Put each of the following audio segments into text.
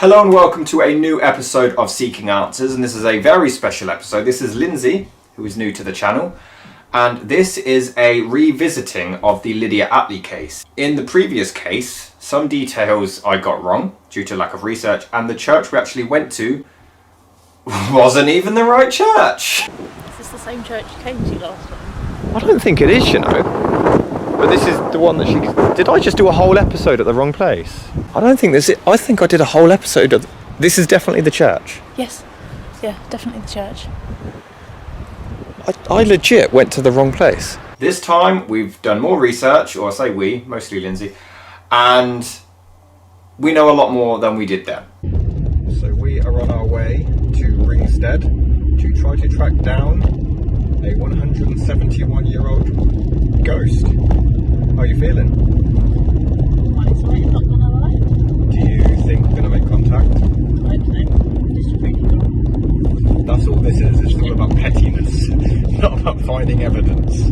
Hello and welcome to a new episode of Seeking Answers, and this is a very special episode. This is Lyndsey, who is new to the channel, and this is a revisiting of the Lydia Atley case. In the previous case, some details I got wrong due to lack of research, and the church we actually went to wasn't even the right church. Is this the same church you came to last time? I don't think it is, you know. But this is the one that she... Did I just do a whole episode at the wrong place? I don't think this is... I think I did a whole episode of... This is definitely the church. Yes. Yeah, definitely the church. I legit went to the wrong place. This time we've done more research, or I say we, mostly Lyndsey, and we know a lot more than we did then. So we are on our way to Ringstead to try to track down a 171-year-old ghost. How are you feeling? I'm excited, not gonna lie. Do you think we're going to make contact? I hope so. Just really good. That's all this is. It's all about pettiness, not about finding evidence.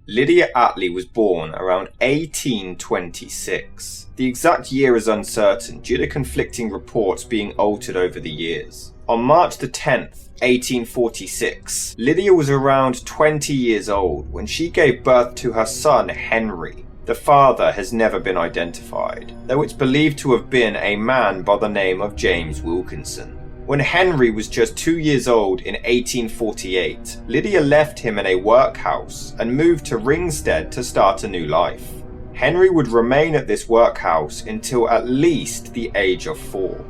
Lydia Atley was born around 1826. The exact year is uncertain due to conflicting reports being altered over the years. On March the 10th, 1846, Lydia was around 20 years old when she gave birth to her son Henry. The father has never been identified, though it's believed to have been a man by the name of James Wilkinson. When Henry was just 2 years old in 1848, Lydia left him in a workhouse and moved to Ringstead to start a new life. Henry would remain at this workhouse until at least the age of 4.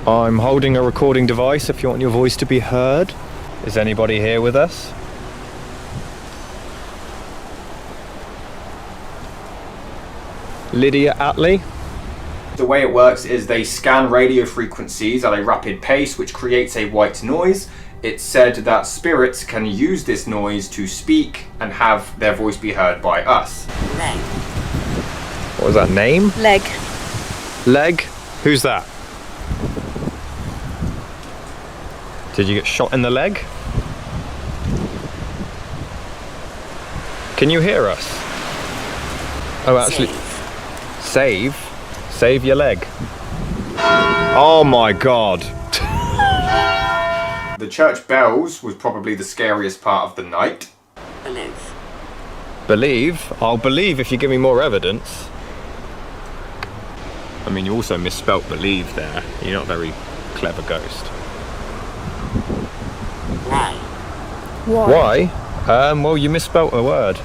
I'm holding a recording device if you want your voice to be heard. Is anybody here with us? Lydia Atley? The way it works is they scan radio frequencies at a rapid pace, which creates a white noise. It's said that spirits can use this noise to speak and have their voice be heard by us. Leg. What was that name? Leg. Leg? Who's that? Did you get shot in the leg? Can you hear us? Oh, actually... Save? Save your leg. Oh my god. The church bells was probably the scariest part of the night. Believe. Believe? I'll believe if you give me more evidence. I mean, you also misspelt believe there. You're not a very clever ghost. Why? Why? Well, you misspelt a word.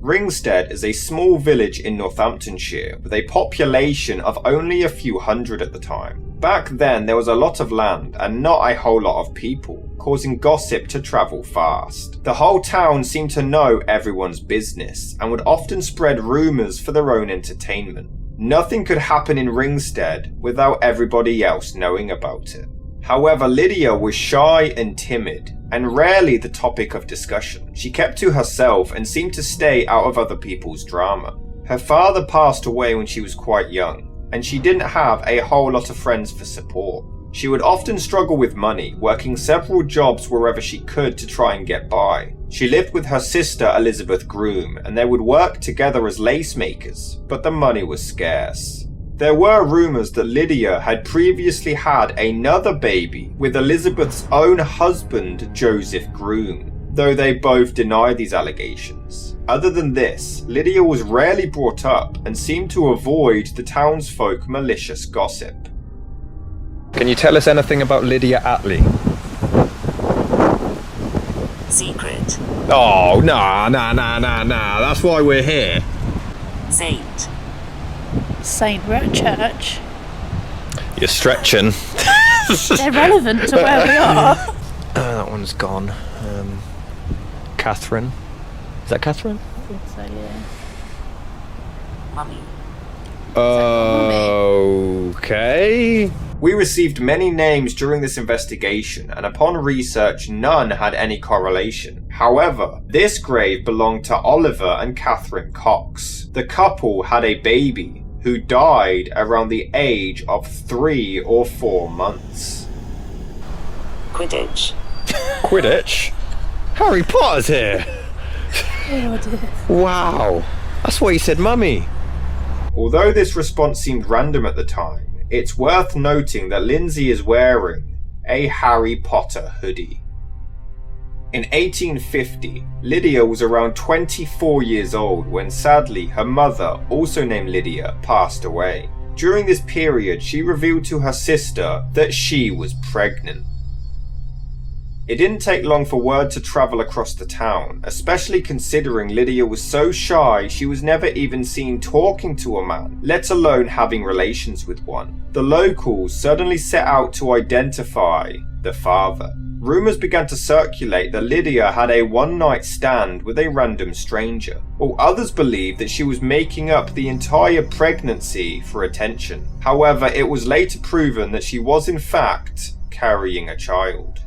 Ringstead is a small village in Northamptonshire with a population of only a few hundred at the time. Back then there was a lot of land and not a whole lot of people, causing gossip to travel fast. The whole town seemed to know everyone's business and would often spread rumours for their own entertainment. Nothing could happen in Ringstead without everybody else knowing about it. However, Lydia was shy and timid, and rarely the topic of discussion. She kept to herself and seemed to stay out of other people's drama. Her father passed away when she was quite young, and she didn't have a whole lot of friends for support. She would often struggle with money, working several jobs wherever she could to try and get by. She lived with her sister Elizabeth Groom, and they would work together as lace makers, but the money was scarce. There were rumours that Lydia had previously had another baby with Elizabeth's own husband, Joseph Groom, though they both denied these allegations. Other than this, Lydia was rarely brought up and seemed to avoid the townsfolk malicious gossip. Can you tell us anything about Lydia Atley? Secret. Oh, nah. That's why we're here. Saint. Saint, we're at church. You're stretching. They're relevant to where we are. That one's gone. Catherine. Is that Catherine? I think so, yeah. Mummy. Okay. We received many names during this investigation, and upon research none had any correlation. However, this grave belonged to Oliver and Catherine Cox. The couple had a baby who died around the age of 3 or 4 months. Quidditch. Quidditch? Harry Potter's here! Oh dear. Wow. That's why you said mummy. Although this response seemed random at the time, it's worth noting that Lyndsey is wearing a Harry Potter hoodie. In 1850, Lydia was around 24 years old when sadly her mother, also named Lydia, passed away. During this period, she revealed to her sister that she was pregnant. It didn't take long for word to travel across the town, especially considering Lydia was so shy she was never even seen talking to a man, let alone having relations with one. The locals suddenly set out to identify the father. Rumours began to circulate that Lydia had a one-night stand with a random stranger, while others believed that she was making up the entire pregnancy for attention. However, it was later proven that she was in fact carrying a child.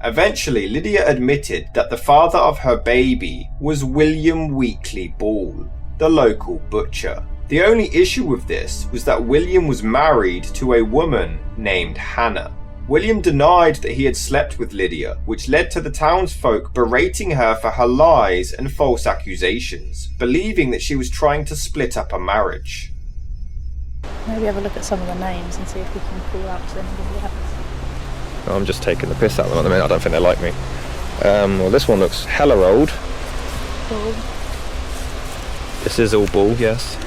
Eventually, Lydia admitted that the father of her baby was William Weekly Ball, the local butcher. The only issue with this was that William was married to a woman named Hannah. William denied that he had slept with Lydia, which led to the townsfolk berating her for her lies and false accusations, believing that she was trying to split up a marriage. Maybe have a look at some of the names and see if we can call out to anybody else. I'm just taking the piss out of them at the minute. I don't think they like me. Well, this one looks hella old. Ball. This is all Ball, yes.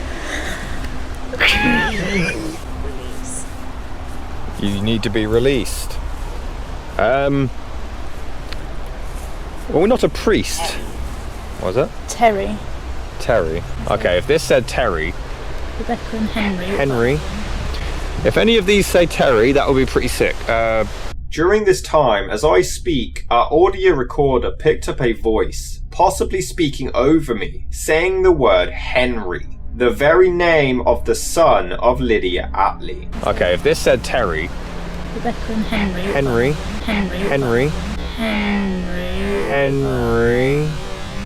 You need to be released. Well, we're not a priest. What was it? Terry. Terry. Okay, if this said Terry. Rebecca and Henry. Henry. If any of these say Terry, that would be pretty sick. During this time, as I speak, our audio recorder picked up a voice, possibly speaking over me, saying the word Henry, the very name of the son of Lydia Atley. Okay, if this said Terry. Rebecca and Henry. Henry. Henry. Henry. Henry. Henry.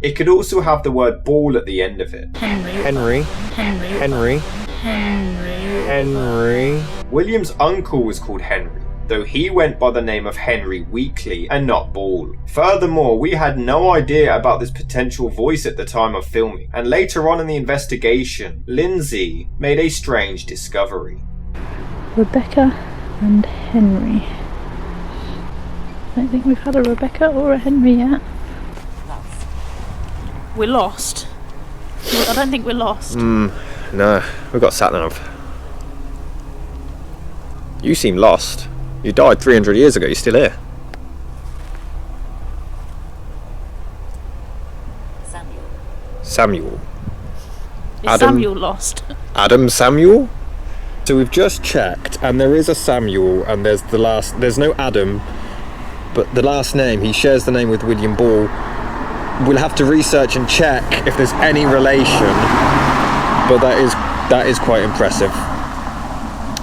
It could also have the word ball at the end of it. Henry. Henry. Henry. Henry. Henry. Henry. William's uncle was called Henry, though he went by the name of Henry Weekly and not Ball. Furthermore, we had no idea about this potential voice at the time of filming, and later on in the investigation, Lyndsey made a strange discovery. Rebecca and Henry. I don't think we've had a Rebecca or a Henry yet. We're lost. I don't think we're lost. No, we've got sat-nav. You seem lost. You died 300 years ago, you're still here. Samuel. Is Adam. Samuel lost? Adam Samuel? So we've just checked, and there is a Samuel, and there's no Adam, but the last name, he shares the name with William Ball. We'll have to research and check if there's any relation, but that is quite impressive.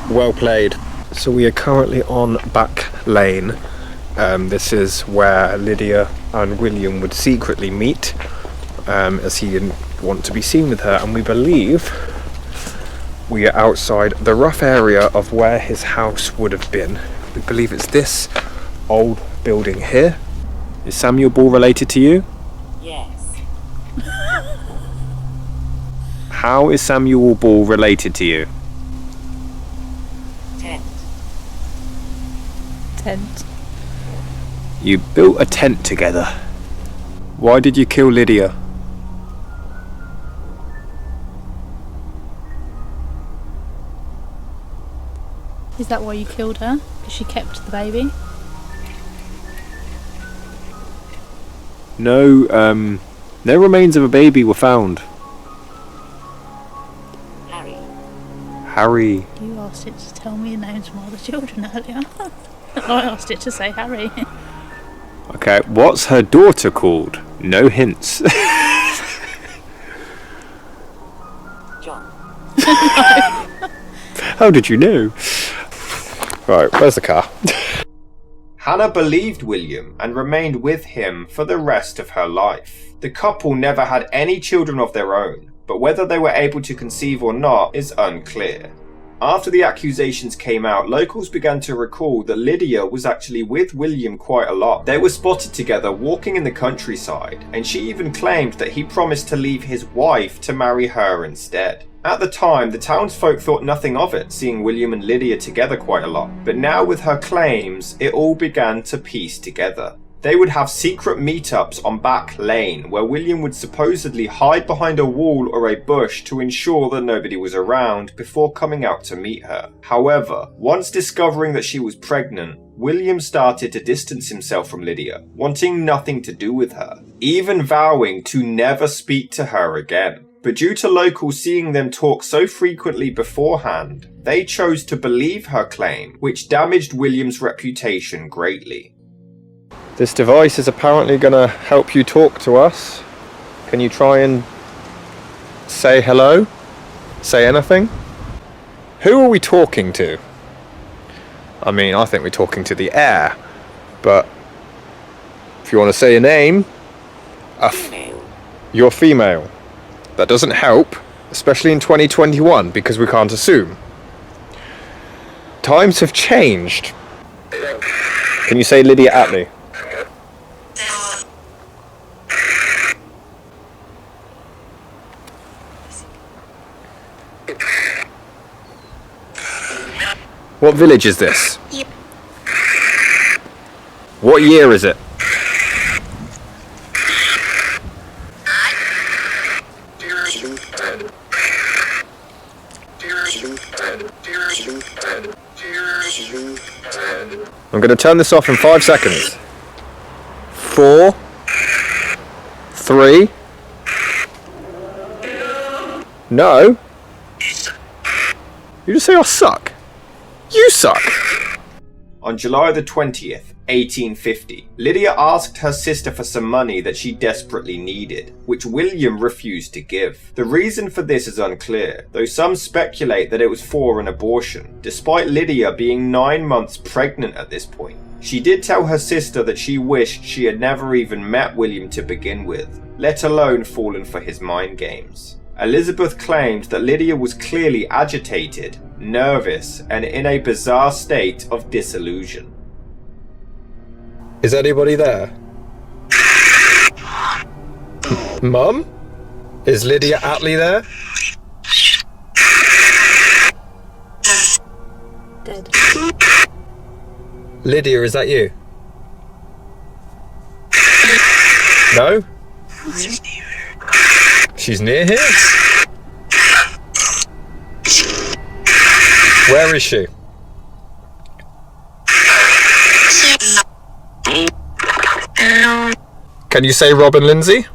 Well played. So we are currently on Back Lane. This is where Lydia and William would secretly meet, as he didn't want to be seen with her, and we believe we are outside the rough area of where his house would have been. We believe it's this old building here. Is Samuel Ball related to you? Yes. How is Samuel Ball related to you? Tent. You built a tent together. Why did you kill Lydia? Is that why you killed her? Because she kept the baby? No, no remains of a baby were found. Harry. You asked it to tell me the names of all the children earlier. I asked it to say Harry. Okay, what's her daughter called? No hints. John. How did you know? Right, where's the car? Hannah believed William and remained with him for the rest of her life. The couple never had any children of their own, but whether they were able to conceive or not is unclear. After the accusations came out, locals began to recall that Lydia was actually with William quite a lot. They were spotted together walking in the countryside, and she even claimed that he promised to leave his wife to marry her instead. At the time, the townsfolk thought nothing of it, seeing William and Lydia together quite a lot, but now with her claims, it all began to piece together. They would have secret meetups on Back Lane, where William would supposedly hide behind a wall or a bush to ensure that nobody was around before coming out to meet her. However, once discovering that she was pregnant, William started to distance himself from Lydia, wanting nothing to do with her, even vowing to never speak to her again. But due to locals seeing them talk so frequently beforehand, they chose to believe her claim, which damaged William's reputation greatly. This device is apparently going to help you talk to us. Can you try and say hello? Say anything? Who are we talking to? I mean, I think we're talking to the air, but if you want to say a name, you're female. That doesn't help, especially in 2021, because we can't assume. Times have changed. Can you say Lydia Atley? What village is this? What year is it? I'm going to turn this off in 5 seconds. 4, 3. No. You just say I suck. You suck. On July the 20th, 1850, Lydia asked her sister for some money that she desperately needed, which William refused to give. The reason for this is unclear, though some speculate that it was for an abortion, despite Lydia being 9 months pregnant at this point. She did tell her sister that she wished she had never even met William to begin with, let alone fallen for his mind games. Elizabeth claimed that Lydia was clearly agitated, nervous, and in a bizarre state of disillusion. Is anybody there? Mum? Is Lydia Atley there? Dead. Lydia, is that you? No? She's near here? Where is she? Can you say Rob and Lyndsey?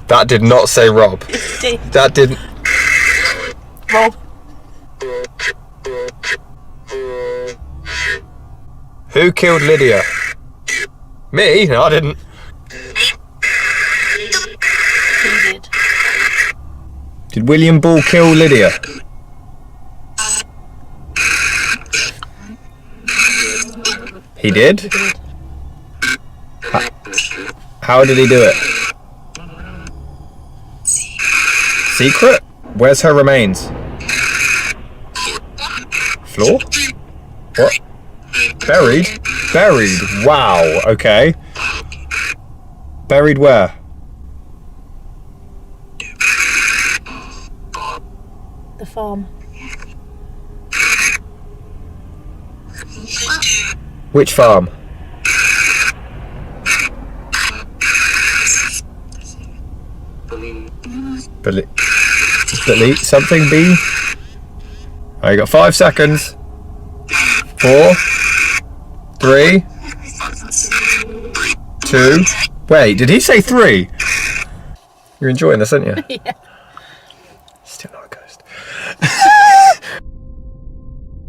That did not say Rob. That didn't. Rob. Who killed Lydia? Me? No, I didn't. He did. Did William Ball kill Lydia? He did? How did he do it? Secret? Where's her remains? Floor? What? Buried? Buried. Wow, okay. Buried where? The farm. Which farm? Delete something, B? Oh, you got 5 seconds. 4, 3, 2. Wait, did he say 3? You're enjoying this, aren't you? Yeah. Still not a ghost.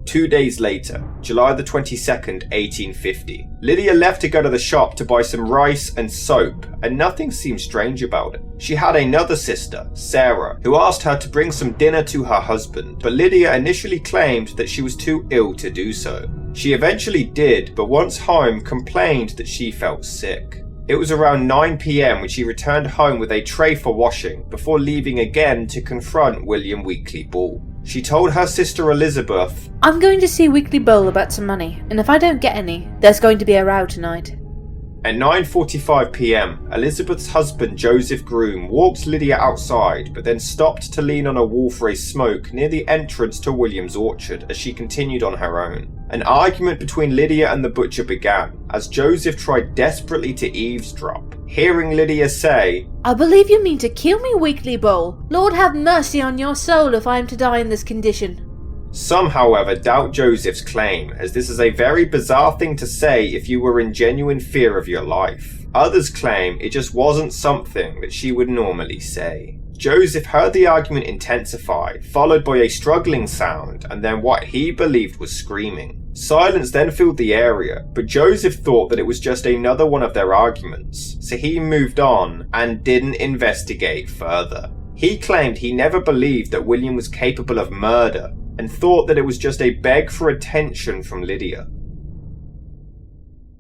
2 days later, July the 22nd, 1850, Lydia left to go to the shop to buy some rice and soap, and nothing seemed strange about it. She had another sister, Sarah, who asked her to bring some dinner to her husband, but Lydia initially claimed that she was too ill to do so. She eventually did, but once home complained that she felt sick. It was around 9 PM when she returned home with a tray for washing, before leaving again to confront William Weekly Ball. She told her sister Elizabeth, "I'm going to see Weekly Ball about some money, and if I don't get any, there's going to be a row tonight." At 9:45 PM, Elizabeth's husband Joseph Groom walked Lydia outside, but then stopped to lean on a wall for a smoke near the entrance to William's orchard as she continued on her own. An argument between Lydia and the butcher began, as Joseph tried desperately to eavesdrop. Hearing Lydia say, "I believe you mean to kill me, Weekly Ball. Lord have mercy on your soul if I am to die in this condition." Some, however, doubt Joseph's claim, as this is a very bizarre thing to say if you were in genuine fear of your life. Others claim it just wasn't something that she would normally say. Joseph heard the argument intensify, followed by a struggling sound, and then what he believed was screaming. Silence then filled the area, but Joseph thought that it was just another one of their arguments, so he moved on and didn't investigate further. He claimed he never believed that William was capable of murder, and thought that it was just a beg for attention from Lydia.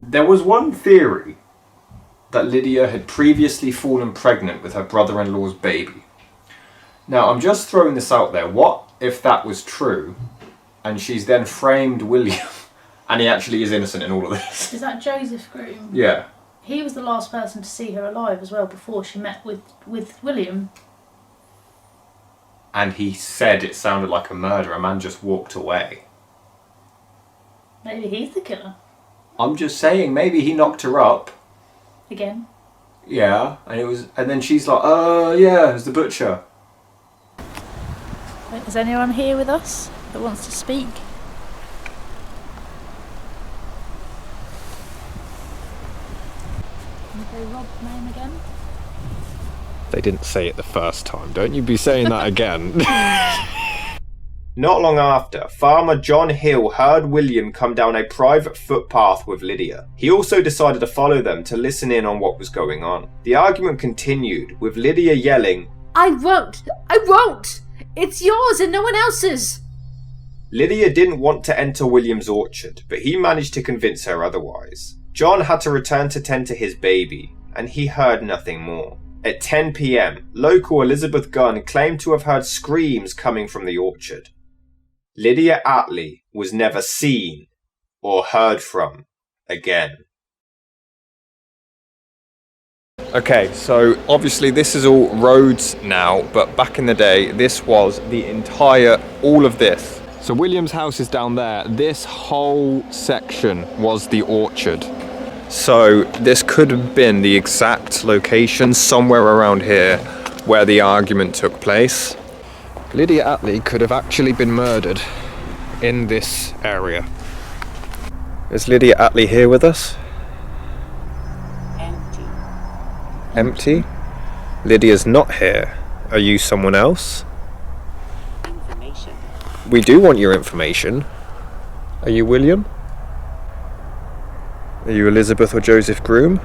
There was one theory that Lydia had previously fallen pregnant with her brother-in-law's baby. Now, I'm just throwing this out there. What if that was true, and she's then framed William, and he actually is innocent in all of this? Is that Joseph Groom? Yeah. He was the last person to see her alive as well before she met with William. And he said it sounded like a murder. A man just walked away. Maybe he's the killer. I'm just saying, maybe he knocked her up. Again. Yeah, and then she's like, yeah, it's the butcher. Is anyone here with us that wants to speak? Can you say Rob's name again? They didn't say it the first time. Don't you be saying that again. Not long after, farmer John Hill heard William come down a private footpath with Lydia. He also decided to follow them to listen in on what was going on. The argument continued, with Lydia yelling, I won't! It's yours and no one else's!" Lydia didn't want to enter William's orchard, but he managed to convince her otherwise. John had to return to tend to his baby, and he heard nothing more. At 10 PM, local Elizabeth Gunn claimed to have heard screams coming from the orchard. Lydia Atley was never seen or heard from again. Okay, so obviously this is all roads now, but back in the day, this was all of this. So William's house is down there. This whole section was the orchard. So this could have been the exact location somewhere around here where the argument took place. Lydia Atley could have actually been murdered in this area. Is Lydia Atley here with us? Empty? Lydia's not here. Are you someone else? Information. We do want your information. Are you William? Are you Elizabeth or Joseph Groom?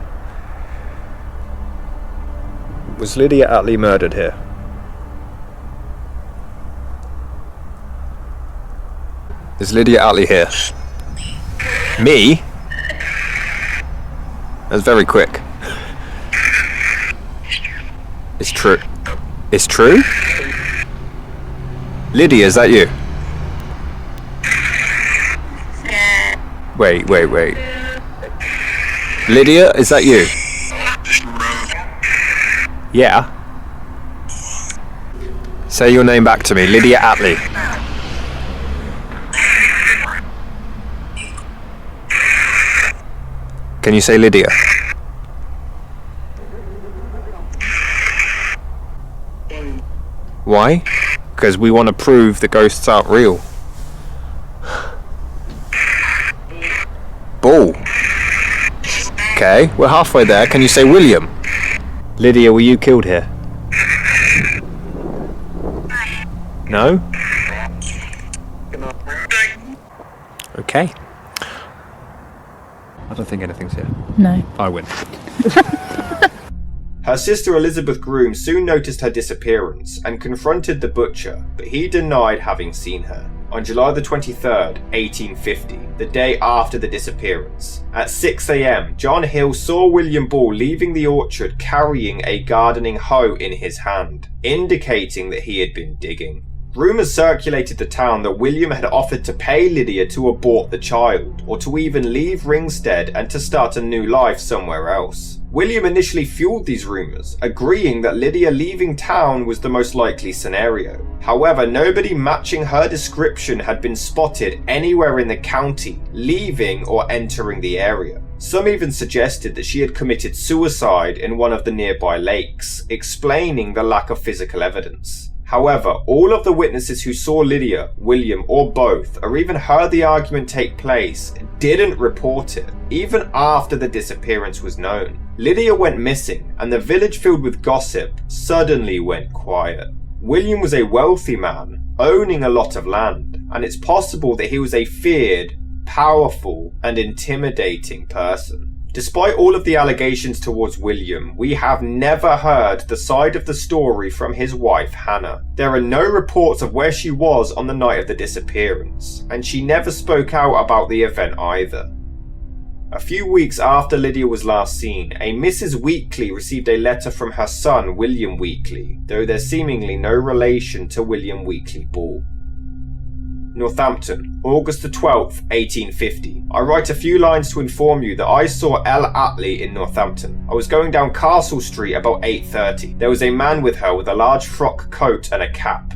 Was Lydia Atley murdered here? Is Lydia Atley here? Me? That's very quick. It's true. It's true? Lydia, is that you? Wait. Lydia, is that you? Yeah. Say your name back to me. Lydia Atley. Can you say Lydia? Why? Because we want to prove the ghosts aren't real. Bull. Okay, we're halfway there. Can you say William? Lydia, were you killed here? No? Okay. I don't think anything's here. No. I win. Her sister Elizabeth Groom soon noticed her disappearance and confronted the butcher, but he denied having seen her. On July the 23rd, 1850, the day after the disappearance, at 6 a.m, John Hill saw William Ball leaving the orchard carrying a gardening hoe in his hand, indicating that he had been digging. Rumours circulated the town that William had offered to pay Lydia to abort the child, or to even leave Ringstead and to start a new life somewhere else. William initially fueled these rumours, agreeing that Lydia leaving town was the most likely scenario. However, nobody matching her description had been spotted anywhere in the county, leaving or entering the area. Some even suggested that she had committed suicide in one of the nearby lakes, explaining the lack of physical evidence. However, all of the witnesses who saw Lydia, William, or both, or even heard the argument take place, didn't report it, even after the disappearance was known. Lydia went missing, and the village filled with gossip suddenly went quiet. William was a wealthy man, owning a lot of land, and it's possible that he was a feared, powerful, and intimidating person. Despite all of the allegations towards William, we have never heard the side of the story from his wife Hannah. There are no reports of where she was on the night of the disappearance, and she never spoke out about the event either. A few weeks after Lydia was last seen, a Mrs. Weekly received a letter from her son William Weekly, though there's seemingly no relation to William Weekly Ball. Northampton, August the 12th, 1850. I write a few lines to inform you that I saw Atlee in Northampton. I was going down Castle Street about 8:30. There was a man with her with a large frock coat and a cap.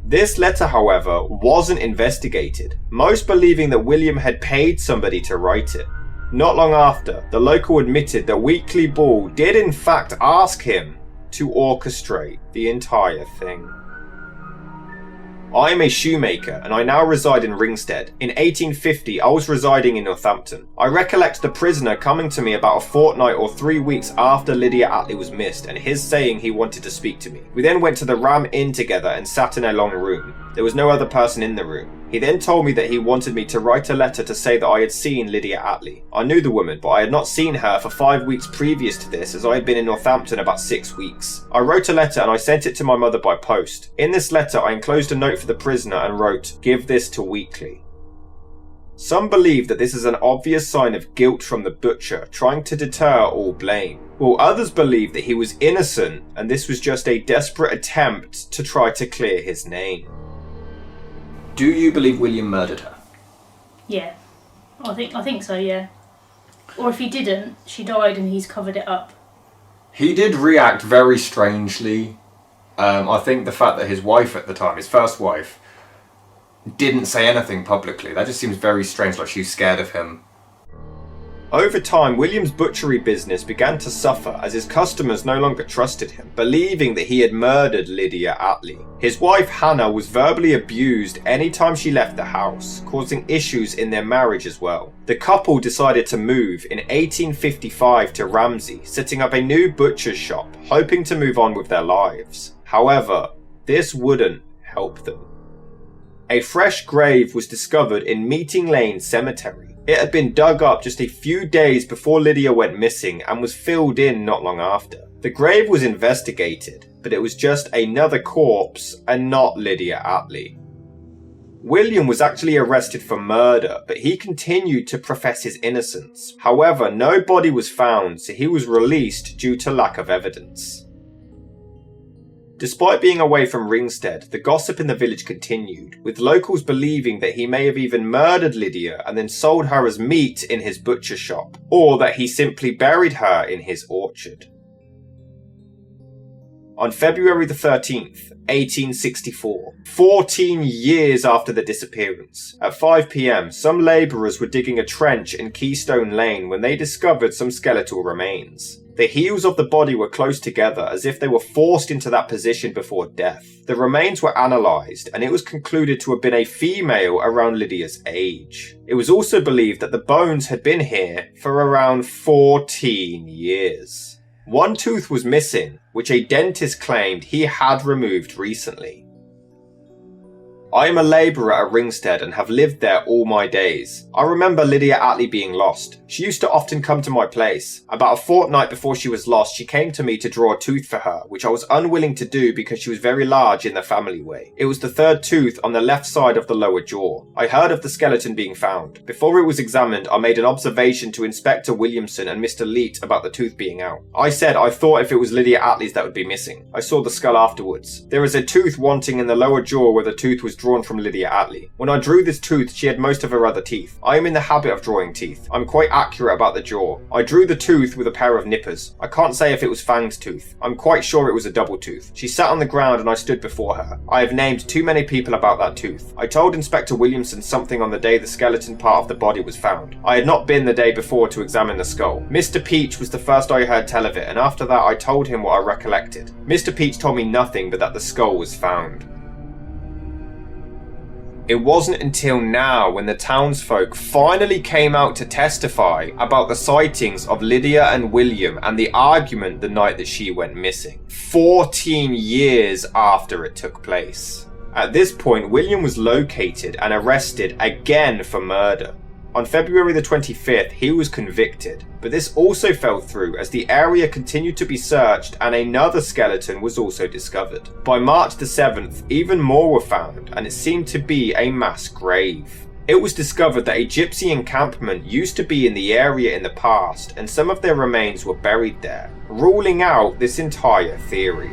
This letter, however, wasn't investigated, most believing that William had paid somebody to write it. Not long after, the local admitted that Weekly Ball did in fact ask him to orchestrate the entire thing. I am a shoemaker and I now reside in Ringstead. In 1850, I was residing in Northampton. I recollect the prisoner coming to me about a fortnight or 3 weeks after Lydia Atley was missed and his saying he wanted to speak to me. We then went to the Ram Inn together and sat in a long room. There was no other person in the room. He then told me that he wanted me to write a letter to say that I had seen Lydia Atley. I knew the woman, but I had not seen her for 5 weeks previous to this, as I had been in Northampton about 6 weeks. I wrote a letter and I sent it to my mother by post. In this letter, I enclosed a note for the prisoner and wrote, "Give this to Weekly." Some believe that this is an obvious sign of guilt from the butcher, trying to deter all blame, while others believe that he was innocent and this was just a desperate attempt to try to clear his name. Do you believe William murdered her? Yeah, I think so, yeah. Or if he didn't, she died and he's covered it up. He did react very strangely. I think the fact that his wife at the time, his first wife, didn't say anything publicly, that just seems very strange, like she was scared of him. Over time, William's butchery business began to suffer as his customers no longer trusted him, believing that he had murdered Lydia Atley. His wife Hannah was verbally abused anytime she left the house, causing issues in their marriage as well. The couple decided to move in 1855 to Ramsey, setting up a new butcher's shop, hoping to move on with their lives. However, this wouldn't help them. A fresh grave was discovered in Meeting Lane Cemetery. It had been dug up just a few days before Lydia went missing and was filled in not long after. The grave was investigated, but it was just another corpse and not Lydia Atley. William was actually arrested for murder, but he continued to profess his innocence. However, no body was found, so he was released due to lack of evidence. Despite being away from Ringstead, the gossip in the village continued, with locals believing that he may have even murdered Lydia and then sold her as meat in his butcher shop, or that he simply buried her in his orchard. On February the 13th, 1864, 14 years after the disappearance, at 5 p.m, some labourers were digging a trench in Keystone Lane when they discovered some skeletal remains. The heels of the body were close together as if they were forced into that position before death. The remains were analysed and it was concluded to have been a female around Lydia's age. It was also believed that the bones had been here for around 14 years. One tooth was missing, which a dentist claimed he had removed recently. I am a labourer at Ringstead and have lived there all my days. I remember Lydia Atley being lost. She used to often come to my place. About a fortnight before she was lost, she came to me to draw a tooth for her, which I was unwilling to do because she was very large in the family way. It was the third tooth on the left side of the lower jaw. I heard of the skeleton being found. Before it was examined, I made an observation to Inspector Williamson and Mr. Leet about the tooth being out. I said I thought if it was Lydia Atley's that would be missing. I saw the skull afterwards. There is a tooth wanting in the lower jaw where the tooth was drawn from Lydia Atley. When I drew this tooth, she had most of her other teeth. I am in the habit of drawing teeth. I'm quite accurate about the jaw. I drew the tooth with a pair of nippers. I can't say if it was fanged tooth. I'm quite sure it was a double tooth. She sat on the ground and I stood before her. I have named too many people about that tooth. I told Inspector Williamson something on the day the skeleton part of the body was found. I had not been the day before to examine the skull. Mr. Peach was the first I heard tell of it, and after that I told him what I recollected. Mr. Peach told me nothing but that the skull was found. It wasn't until now when the townsfolk finally came out to testify about the sightings of Lydia and William and the argument the night that she went missing. 14 years after it took place. At this point, William was located and arrested again for murder. On February the 25th, he was convicted, but this also fell through as the area continued to be searched and another skeleton was also discovered. By March the 7th, even more were found, and it seemed to be a mass grave. It was discovered that a gypsy encampment used to be in the area in the past, and some of their remains were buried there, ruling out this entire theory.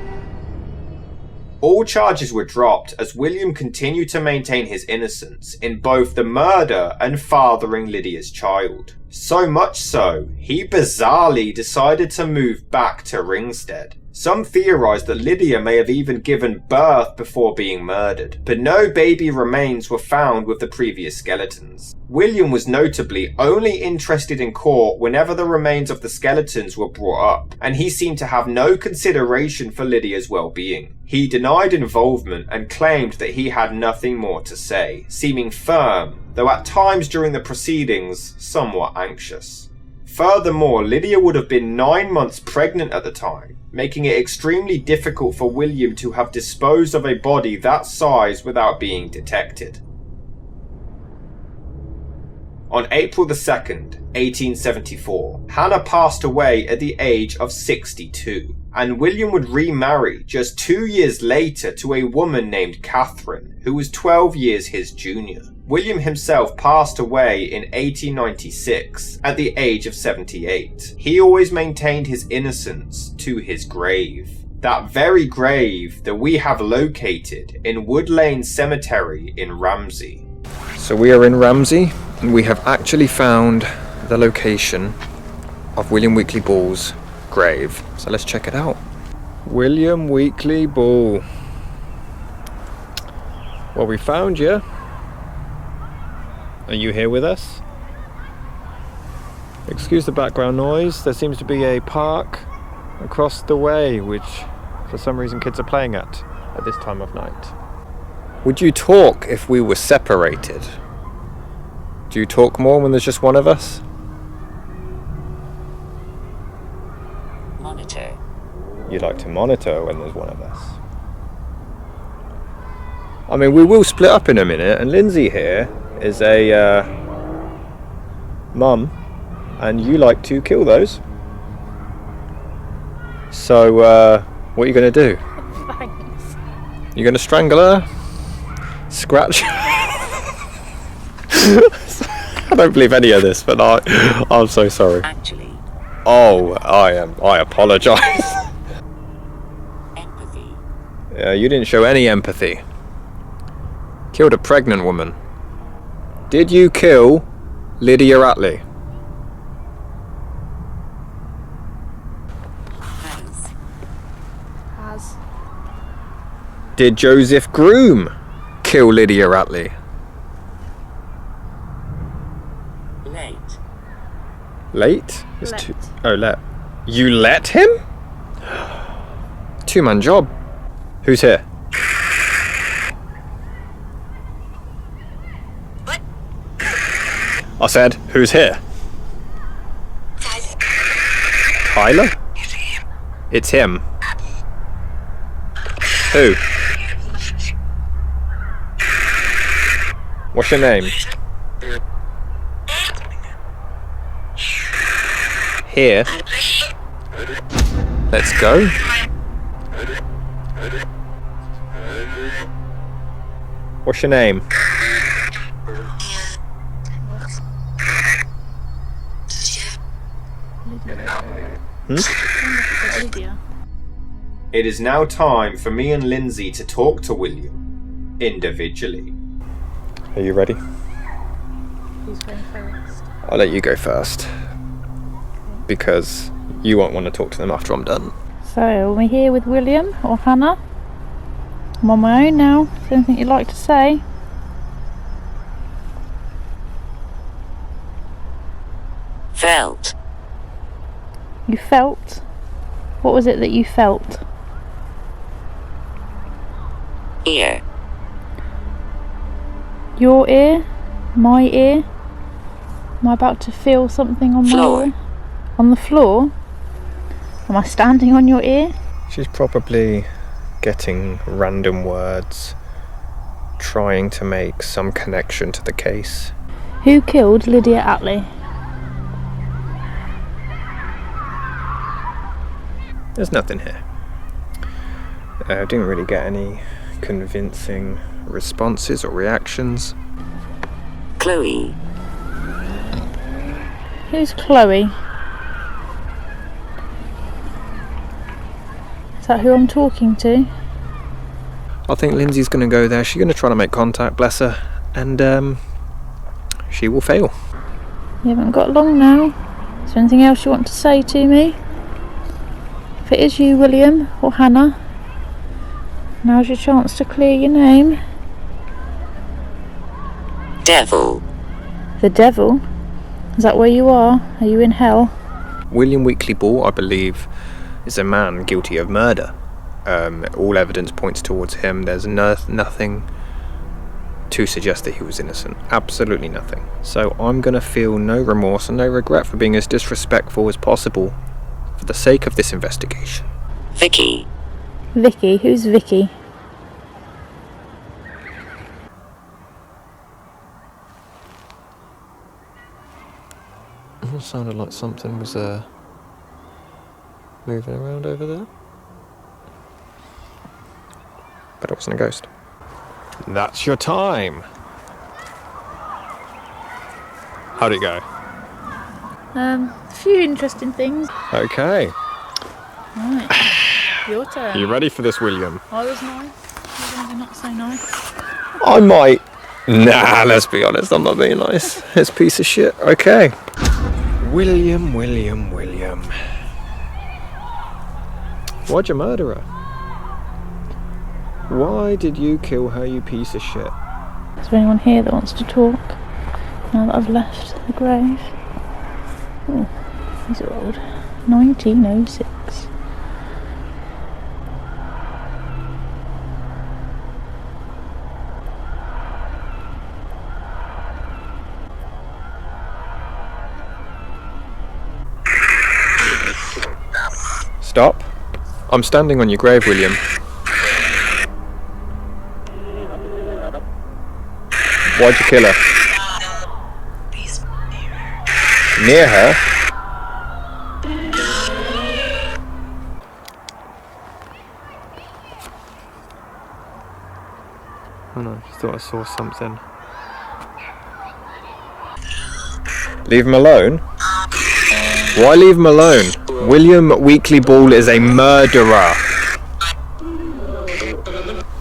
All charges were dropped as William continued to maintain his innocence in both the murder and fathering Lydia's child. So much so, he bizarrely decided to move back to Ringstead. Some theorised that Lydia may have even given birth before being murdered, but no baby remains were found with the previous skeletons. William was notably only interested in court whenever the remains of the skeletons were brought up, and he seemed to have no consideration for Lydia's well-being. He denied involvement and claimed that he had nothing more to say, seeming firm, though at times during the proceedings, somewhat anxious. Furthermore, Lydia would have been 9 months pregnant at the time, making it extremely difficult for William to have disposed of a body that size without being detected. On April the 2nd, 1874, Hannah passed away at the age of 62, and William would remarry just 2 years later to a woman named Catherine, who was 12 years his junior. William himself passed away in 1896 at the age of 78. He always maintained his innocence to his grave. That very grave that we have located in Wood Lane Cemetery in Ramsey. So we are in Ramsey and we have actually found the location of William Weekly Ball's grave. So let's check it out. William Weekly Ball. Well, we found you. Are you here with us? Excuse the background noise. There seems to be a park across the way, which for some reason kids are playing at this time of night. Would you talk if we were separated? Do you talk more when there's just one of us? Monitor. You like to monitor when there's one of us. I mean, we will split up in a minute, and Lyndsey here is a mum, and you like to kill those. So, what are you going to do? Thanks. You're going to strangle her? Scratch? I don't believe any of this, but I'm so sorry. Actually, Oh, I apologise. empathy. You didn't show any empathy. Killed a pregnant woman. Did you kill Lydia Atley? Has. Did Joseph Groom kill Lydia Atley? Late. Late? It's Let. two. Oh, let. You let him? Two-man job. Who's here? What? I said, who's here? Tyler? It's him. Who? What's your name? Here. Let's go. What's your name? Lydia. It is now time for me and Lyndsey to talk to William, individually. Are you ready? Who's going first? I'll let you go first. Because you won't want to talk to them after I'm done. So, are we here with William or Hannah? I'm on my own now. Is there anything you'd like to say? Felt. You felt? What was it that you felt? Ear. Your ear? My ear? Am I about to feel something on Floor. my ear? On the floor? Am I standing on your ear? She's probably getting random words, trying to make some connection to the case. Who killed Lydia Atley? There's nothing here. I didn't really get any convincing responses or reactions. Chloe. Who's Chloe? Is that who I'm talking to? I think Lyndsey's going to go there. She's going to try to make contact, bless her, and she will fail. You haven't got long now. Is there anything else you want to say to me? If it is you, William, or Hannah, now's your chance to clear your name. Devil. The devil? Is that where you are? Are you in hell? William Weekly Ball, I believe, is a man guilty of murder. All evidence points towards him. There's nothing to suggest that he was innocent. Absolutely nothing. So I'm going to feel no remorse and no regret for being as disrespectful as possible for the sake of this investigation. Vicky. Vicky? Who's Vicky? It sounded like something was moving around over there. But it wasn't a ghost. That's your time. How'd it go? A few interesting things. Okay. Right. Your turn. You ready for this, William? I was nice. You're going to be not so nice. I might. Nah, let's be honest, I'm not being nice. It's a piece of shit. Okay. William. Why'd you murder her? Why did you kill her, you piece of shit? Is there anyone here that wants to talk? Now that I've left the grave. Oh, these are old. 1906. Stop. I'm standing on your grave, William. Why'd you kill her? Near her? Oh no, I just thought I saw something. Leave him alone? Why leave him alone? William Weekly Ball is a murderer.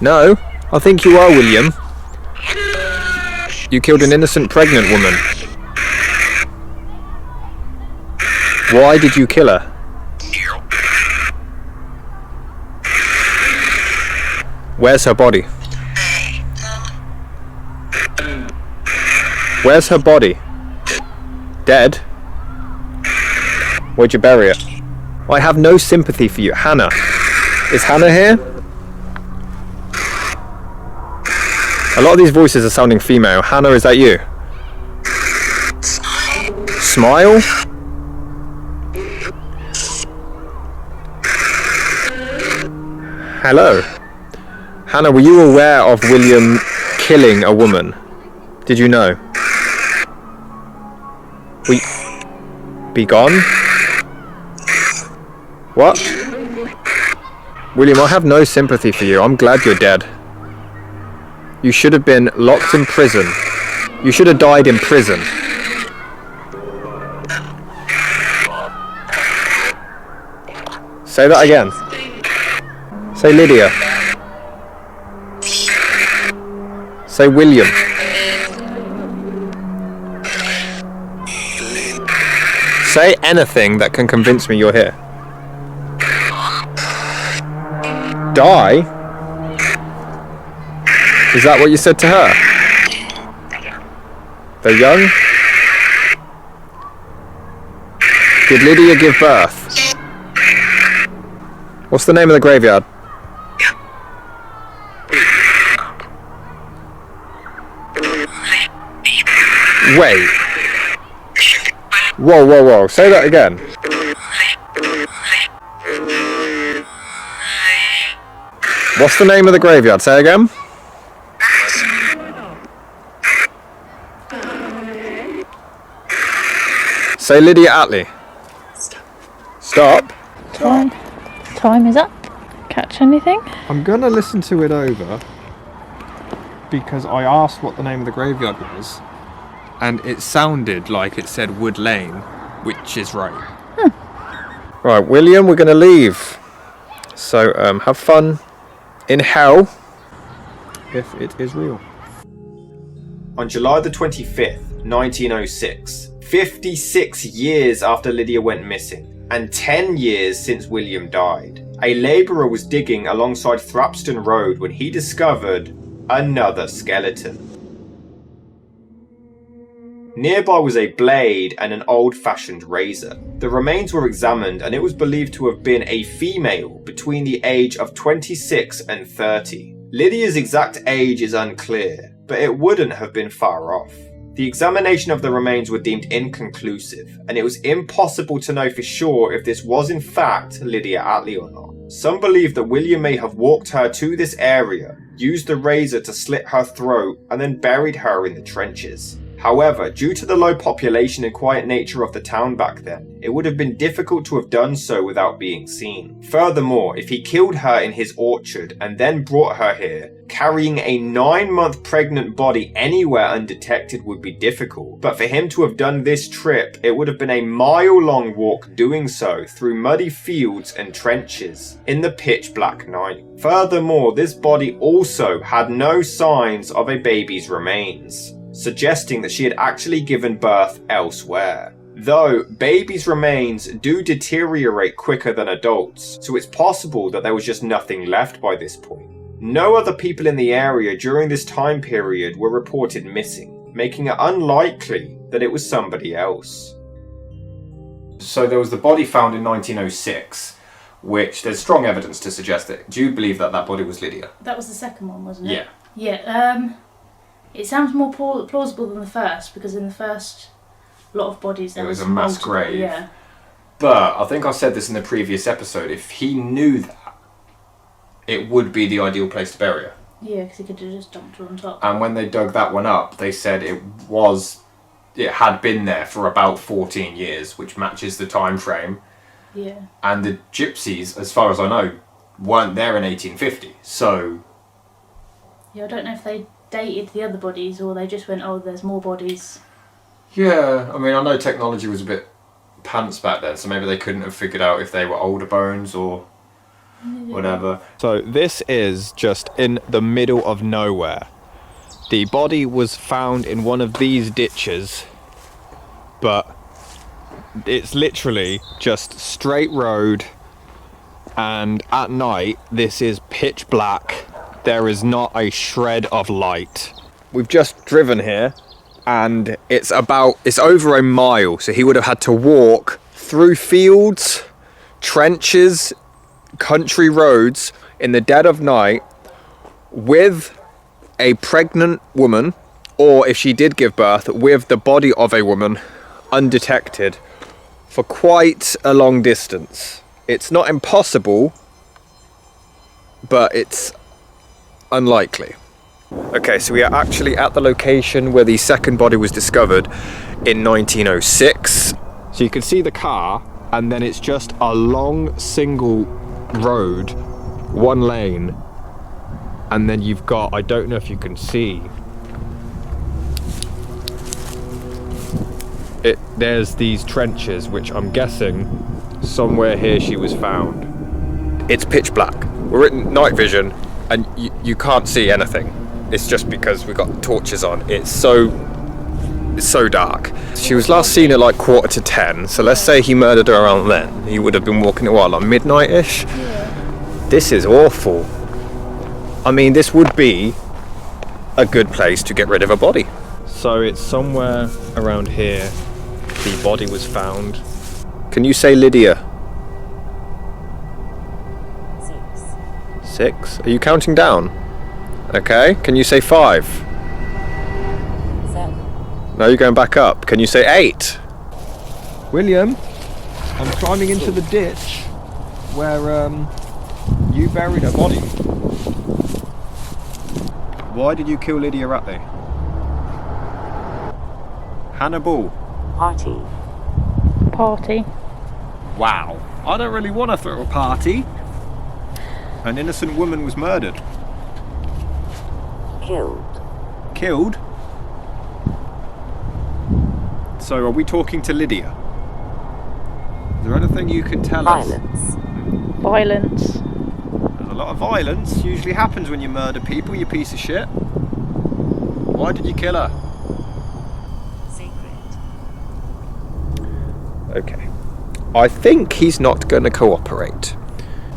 No, I think you are, William. You killed an innocent pregnant woman. Why did you kill her? Where's her body? Where's her body? Dead? Where'd you bury her? I have no sympathy for you. Hannah. Is Hannah here? A lot of these voices are sounding female. Hannah, is that you? Smile? Hello? Hannah, were you aware of William killing a woman? Did you know? Be gone? What? William, I have no sympathy for you. I'm glad you're dead. You should have been locked in prison. You should have died in prison. Say that again. Say Lydia. Say William. Say anything that can convince me you're here. Die? Is that what you said to her? They're young? Did Lydia give birth? What's the name of the graveyard? Wait. Whoa, whoa, whoa. Say that again. What's the name of the graveyard? Say again. Say Lydia Atley. Stop. Time is up. Catch anything? I'm gonna listen to it over because I asked what the name of the graveyard was, and it sounded like it said Wood Lane, which is right. Right, William, we're gonna leave. So have fun in hell, if it is real. On July the 25th, 1906, 56 years after Lydia went missing, and 10 years since William died, a labourer was digging alongside Thrapston Road when he discovered another skeleton. Nearby was a blade and an old-fashioned razor. The remains were examined and it was believed to have been a female between the age of 26 and 30. Lydia's exact age is unclear, but it wouldn't have been far off. The examination of the remains were deemed inconclusive, and it was impossible to know for sure if this was in fact Lydia Atley or not. Some believe that William may have walked her to this area, used the razor to slit her throat, and then buried her in the trenches. However, due to the low population and quiet nature of the town back then, it would have been difficult to have done so without being seen. Furthermore, if he killed her in his orchard and then brought her here, carrying a 9-month pregnant body anywhere undetected would be difficult. But for him to have done this trip, it would have been a mile-long walk doing so through muddy fields and trenches in the pitch black night. Furthermore, this body also had no signs of a baby's remains, suggesting that she had actually given birth elsewhere. Though babies' remains do deteriorate quicker than adults, so it's possible that there was just nothing left by this point. No other people in the area during this time period were reported missing, making it unlikely that it was somebody else. So there was the body found in 1906, which there's strong evidence to suggest that. Do you believe that that body was Lydia? That was the second one, wasn't it? Yeah. Yeah, it sounds more plausible than the first, because in the first lot of bodies there It was a multiple, mass grave. Yeah. But I think I said this in the previous episode, if he knew that, it would be the ideal place to bury her. Yeah, because he could have just dumped her on top. And when they dug that one up, they said it had been there for about 14 years, which matches the time frame. Yeah. And the gypsies, as far as I know, weren't there in 1850, so... Yeah, I don't know if they dated the other bodies or they just went, oh, there's more bodies. Yeah, I mean, I know technology was a bit pants back then, so maybe they couldn't have figured out if they were older bones or whatever. So this is just in the middle of nowhere. The body was found in one of these ditches, but it's literally just straight road, and at night this is pitch black. There is not a shred of light. We've just driven here and it's over a mile, so he would have had to walk through fields, trenches, country roads in the dead of night with a pregnant woman, or if she did give birth, with the body of a woman undetected for quite a long distance. It's not impossible, but it's unlikely. Okay, so we are actually at the location where the second body was discovered in 1906. So you can see the car, and then it's just a long single road, one lane, and then you've got, I don't know if you can see, there's these trenches, which I'm guessing somewhere here she was found. It's pitch black. We're in night vision, and you can't see anything. It's just because we've got torches on. It's so dark. She was last seen at like 10:15, so let's say he murdered her around then. He would have been walking at what, like midnight-ish? Yeah. This is awful. I mean, this would be a good place to get rid of a body. So it's somewhere around here the body was found. Can you say Lydia? 6. Are you counting down? Okay. Can you say 5? 7. No, you're going back up. Can you say 8? William, I'm climbing into the ditch where you buried a body. Why did you kill Lydia Atley? Hannibal. Party. Wow. I don't really want to throw a party. An innocent woman was murdered. Killed? So are we talking to Lydia? Is there anything you can tell us? Violence. There's a lot of violence. Usually happens when you murder people, you piece of shit. Why did you kill her? Okay. I think he's not going to cooperate.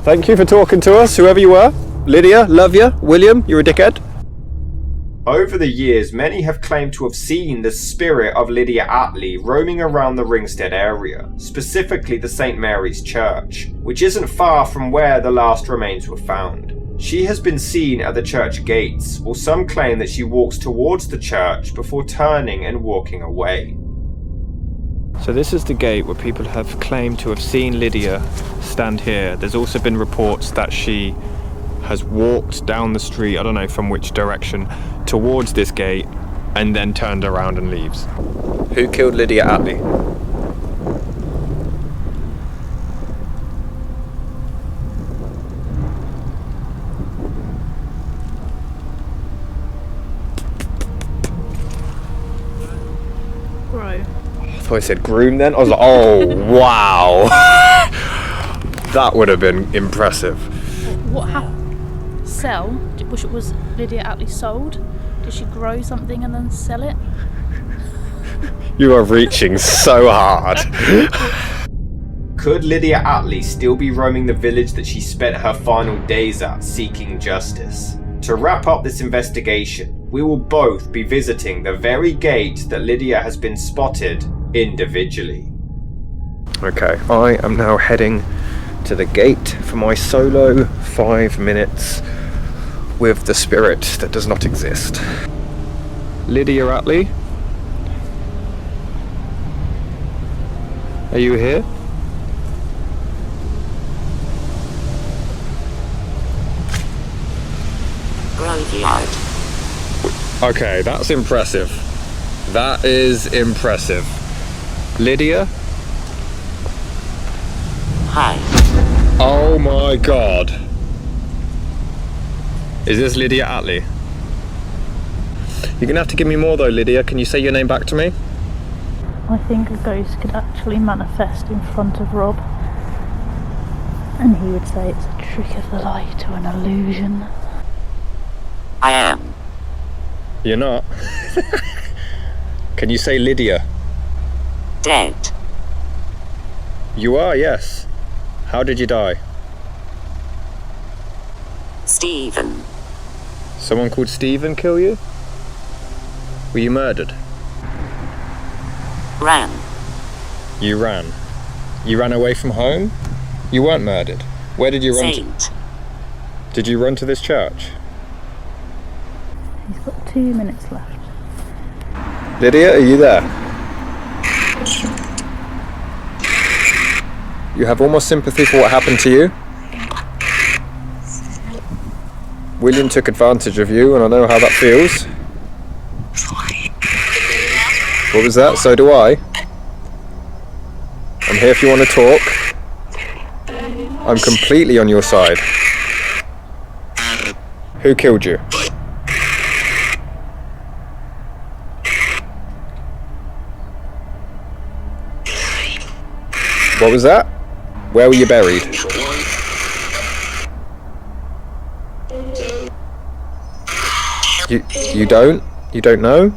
Thank you for talking to us, whoever you were. Lydia, love you. William, you're a dickhead. Over the years, many have claimed to have seen the spirit of Lydia Atley roaming around the Ringstead area, specifically the St. Mary's Church, which isn't far from where the last remains were found. She has been seen at the church gates, or some claim that she walks towards the church before turning and walking away. So this is the gate where people have claimed to have seen Lydia stand here. There's also been reports that she has walked down the street, I don't know from which direction, towards this gate and then turned around and leaves. Who killed Lydia Atley? I thought I said groom then. I was like, oh wow. That would have been impressive. What happened? Sell? Was Lydia Atley sold? Did she grow something and then sell it? You are reaching so hard. Could Lydia Atley still be roaming the village that she spent her final days at, seeking justice? To wrap up this investigation, we will both be visiting the very gate that Lydia has been spotted individually. Okay, I am now heading to the gate for my solo 5 minutes with the spirit that does not exist. Lydia Atley? Are you here? Graveyard. Okay, that's impressive. That is impressive. Lydia? Hi. Oh my god. Is this Lydia Atley? You're gonna have to give me more though, Lydia. Can you say your name back to me? I think a ghost could actually manifest in front of Rob, and he would say it's a trick of the light or an illusion. I am. You're not. Can you say Lydia? Dead. You are, yes. How did you die? Stephen. Someone called Stephen kill you? Were you murdered? Ran. You ran. You ran away from home? You weren't murdered. Where did you run to? Saint. Did you run to this church? He's got 2 minutes left. Lydia, are you there? You have almost sympathy for what happened to you? William took advantage of you, and I know how that feels. What was that? So do I. I'm here if you want to talk. I'm completely on your side. Who killed you? What was that? Where were you buried? You don't? You don't know?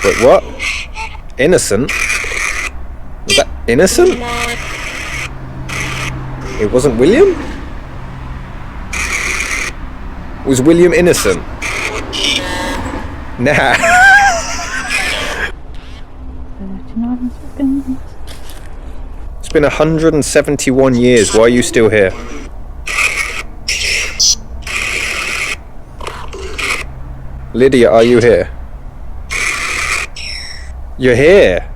Wait, what? Innocent? Was that innocent? It wasn't William? Was William innocent? Nah. 39 seconds. It's been 171 years. Why are you still here? Lydia, are you here? You're here?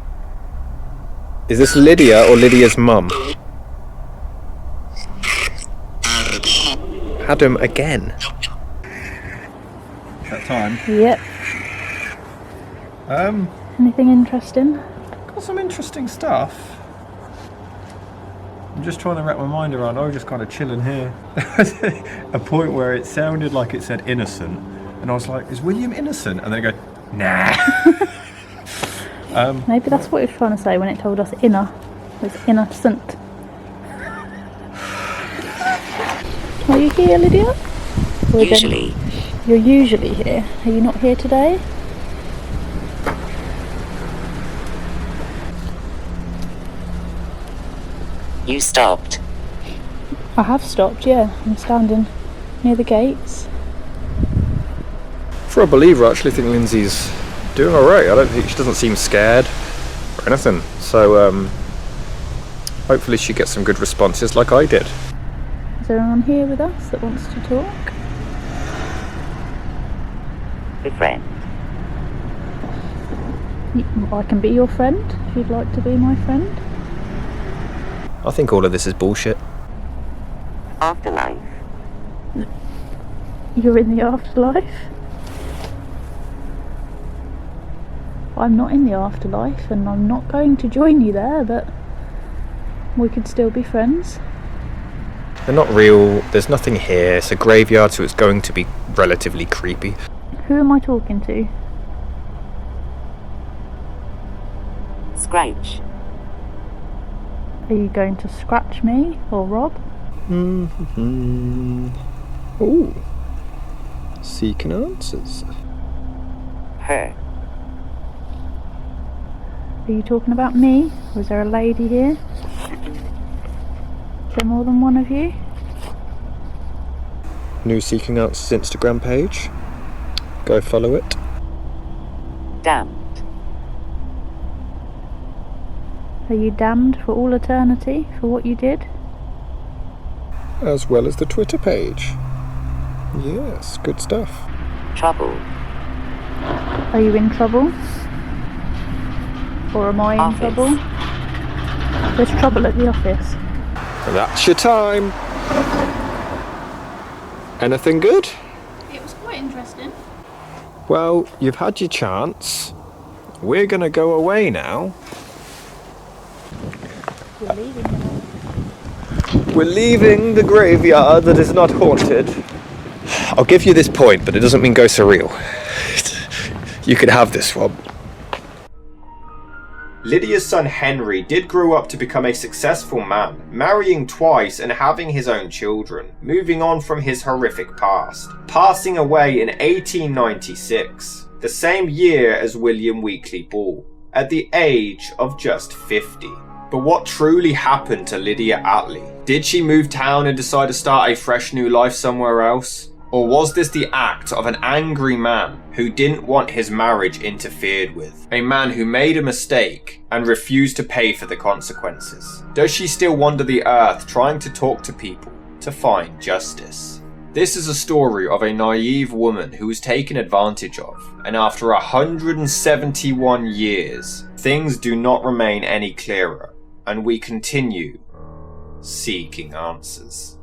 Is this Lydia or Lydia's mum? Adam again. That time. Yep. Anything interesting? Got some interesting stuff. I'm just trying to wrap my mind around. I was just kind of chilling here. A point where it sounded like it said innocent, and I was like, "Is William innocent?" And then I go, "Nah." Maybe that's what it was trying to say when it told us inner. It was innocent. Are you here, Lydia? Or Usually. You're usually here. Are you not here today? You stopped. I have stopped, yeah. I'm standing near the gates. For a believer, I actually think Lyndsey's doing alright. I don't think she doesn't seem scared or anything. So hopefully she gets some good responses like I did. Is there anyone here with us that wants to talk? Your friend. I can be your friend if you'd like to be my friend. I think all of this is bullshit. Afterlife. You're in the afterlife? I'm not in the afterlife and I'm not going to join you there, but we could still be friends. They're not real, there's nothing here, it's a graveyard, so it's going to be relatively creepy. Who am I talking to? Scratch. Are you going to scratch me or Rob? Ooh. Seeking answers. Her. Are you talking about me? Or is there a lady here? Is there more than one of you? New Seeking Answers Instagram page. Go follow it. Damned. Are you damned for all eternity for what you did? As well as the Twitter page. Yes, good stuff. Trouble. Are you in trouble? Or am I in Office. trouble? There's trouble at the office. And that's your time. Anything good? It was quite interesting. Well, you've had your chance. We're gonna go away now. We're leaving now. We're leaving the graveyard that is not haunted. I'll give you this point, but it doesn't mean ghosts are real. You could have this, Rob. Lydia's son Henry did grow up to become a successful man, marrying twice and having his own children, moving on from his horrific past, passing away in 1896, the same year as William Weekly Ball, at the age of just 50. But what truly happened to Lydia Atley? Did she move town and decide to start a fresh new life somewhere else? Or was this the act of an angry man who didn't want his marriage interfered with? A man who made a mistake and refused to pay for the consequences? Does she still wander the earth trying to talk to people to find justice? This is a story of a naive woman who was taken advantage of, and after 171 years, things do not remain any clearer, and we continue seeking answers.